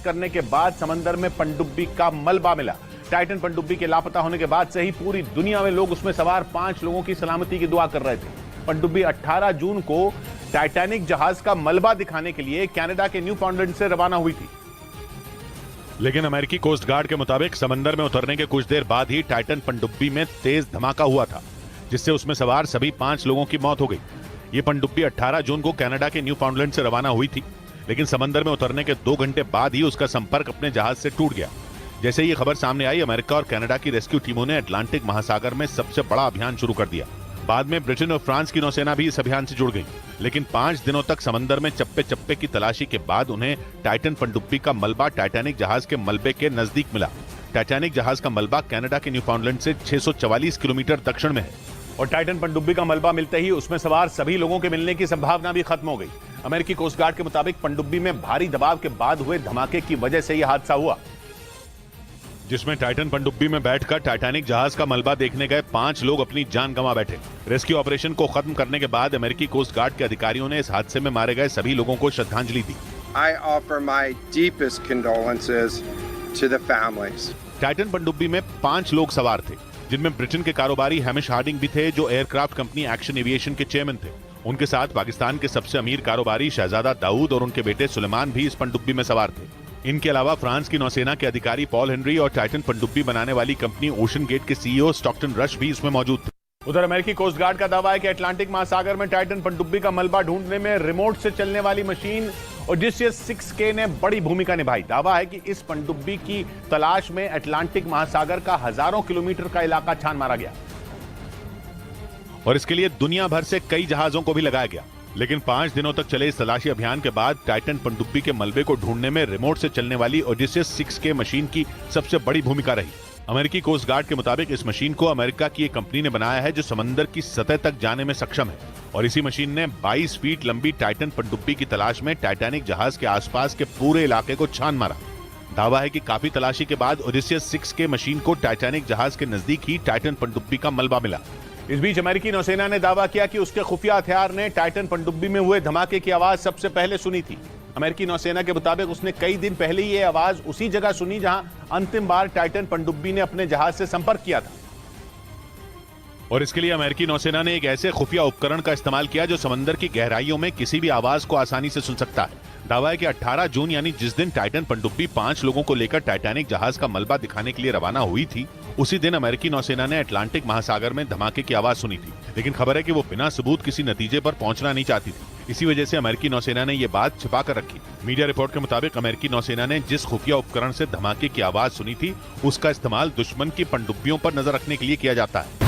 करने के बाद समंदर में पनडुब्बी का मलबा मिला। टाइटन पनडुब्बी के लापता होने के बाद से ही पूरी दुनिया में लोग उसमें सवार 5 लोगों की सलामती की दुआ कर रहे थे। पनडुब्बी 18 जून को टाइटैनिक जहाज का मलबा दिखाने के लिए कनाडा के न्यू फाउंडलैंड से रवाना हुई थी। लेकिन अमेरिकी कोस्ट गार्ड के मुताबिक समंदर में उतरने के कुछ देर बाद ही टाइटन पनडुब्बी में तेज धमाका हुआ था, जिससे उसमें सवार सभी 5 लोगों की मौत हो गई। ये पनडुब्बी 18 जून को कनाडा के न्यू फाउंडलैंड से रवाना हुई थी, लेकिन समंदर में उतरने के 2 घंटे बाद ही उसका संपर्क अपने जहाज से टूट गया। जैसे ही ये खबर सामने आई, अमेरिका और कनाडा की रेस्क्यू टीमों ने अटलांटिक महासागर में सबसे बड़ा अभियान शुरू कर दिया। बाद में ब्रिटेन और फ्रांस की नौसेना भी इस अभियान से जुड़ गई, लेकिन 5 दिनों तक समंदर में चप्पे चप्पे की तलाशी के बाद उन्हें टाइटन पनडुब्बी का मलबा टाइटैनिक जहाज के मलबे के नजदीक मिला। टाइटैनिक जहाज का मलबा कनाडा के न्यू फाउंडलैंड से 644 किलोमीटर दक्षिण में है और टाइटन पनडुब्बी का मलबा मिलते ही उसमें सवार सभी लोगों के मिलने की संभावना भी खत्म हो गई। अमेरिकी कोस्ट गार्ड के मुताबिक पनडुब्बी में भारी दबाव के बाद हुए धमाके की वजह से यह हादसा हुआ, जिसमें टाइटन पनडुब्बी में बैठकर टाइटैनिक जहाज का मलबा देखने गए 5 लोग अपनी जान गंवा बैठे। रेस्क्यू ऑपरेशन को खत्म करने के बाद अमेरिकी कोस्ट गार्ड के अधिकारियों ने इस हादसे में मारे गए सभी लोगों को श्रद्धांजलि दी। I offer my deepest condolences to the families. Titan पनडुब्बी में 5 लोग सवार थे, जिनमें ब्रिटेन के कारोबारी हैमिश हार्डिंग भी थे, जो एयरक्राफ्ट कंपनी एक्शन एविएशन के चेयरमैन थे। उनके साथ पाकिस्तान के सबसे अमीर कारोबारी शहजादा दाऊद और उनके बेटे सुलेमान भी इस पनडुब्बी में सवार थे। इनके अलावा फ्रांस की नौसेना के अधिकारी पॉल हेनरी और टाइटन पनडुब्बी बनाने वाली कंपनी ओशन गेट के सीईओ स्टॉकटन रश भी इसमें मौजूद थे। उधर अमेरिकी कोस्ट गार्ड का दावा है कि अटलांटिक महासागर में टाइटन पनडुब्बी का मलबा ढूंढने में रिमोट से चलने वाली मशीन ओडिसियस 6K ने बड़ी भूमिका निभाई। दावा है कि इस पनडुब्बी की तलाश में अटलांटिक महासागर का हजारों किलोमीटर का इलाका छान मारा गया और इसके लिए दुनिया भर से कई जहाजों को भी लगाया गया। लेकिन 5 दिनों तक चले इस तलाशी अभियान के बाद टाइटन पनडुब्बी के मलबे को ढूंढने में रिमोट से चलने वाली ओडिसियस 6K मशीन की सबसे बड़ी भूमिका रही। अमेरिकी कोस्ट गार्ड के मुताबिक इस मशीन को अमेरिका की एक कंपनी ने बनाया है, जो समंदर की सतह तक जाने में सक्षम है, और इसी मशीन ने 22 फीट लंबी टाइटन पनडुब्बी की तलाश में टाइटैनिक जहाज के आसपास के पूरे इलाके को छान मारा। दावा है कि काफी तलाशी के बाद ओडिसियस 6K मशीन को टाइटैनिक जहाज के नजदीक ही टाइटन पनडुब्बी का मलबा मिला। इस बीच अमेरिकी नौसेना ने दावा किया कि उसके खुफिया हथियार ने टाइटन पनडुब्बी में हुए धमाके की आवाज सबसे पहले सुनी थी। अमेरिकी नौसेना के मुताबिक उसने कई दिन पहले ही यह आवाज उसी जगह सुनी जहां अंतिम बार टाइटन पनडुब्बी ने अपने जहाज से संपर्क किया था। और इसके लिए अमेरिकी नौसेना ने एक ऐसे खुफिया उपकरण का इस्तेमाल किया जो समंदर की गहराइयों में किसी भी आवाज को आसानी से सुन सकता है। दावा है कि 18 जून यानी जिस दिन टाइटन पनडुब्बी 5 लोगों को लेकर टाइटैनिक जहाज का मलबा दिखाने के लिए रवाना हुई थी, उसी दिन अमेरिकी नौसेना ने अटलांटिक महासागर में धमाके की आवाज सुनी थी। लेकिन खबर है कि वो बिना सबूत किसी नतीजे पर पहुंचना नहीं चाहती थी। इसी वजह से अमेरिकी नौसेना ने ये बात छिपा कर रखी। मीडिया रिपोर्ट के मुताबिक अमेरिकी नौसेना ने जिस खुफिया उपकरण से धमाके की आवाज सुनी थी, उसका इस्तेमाल दुश्मन की पनडुब्बियों पर नजर रखने के लिए किया जाता है।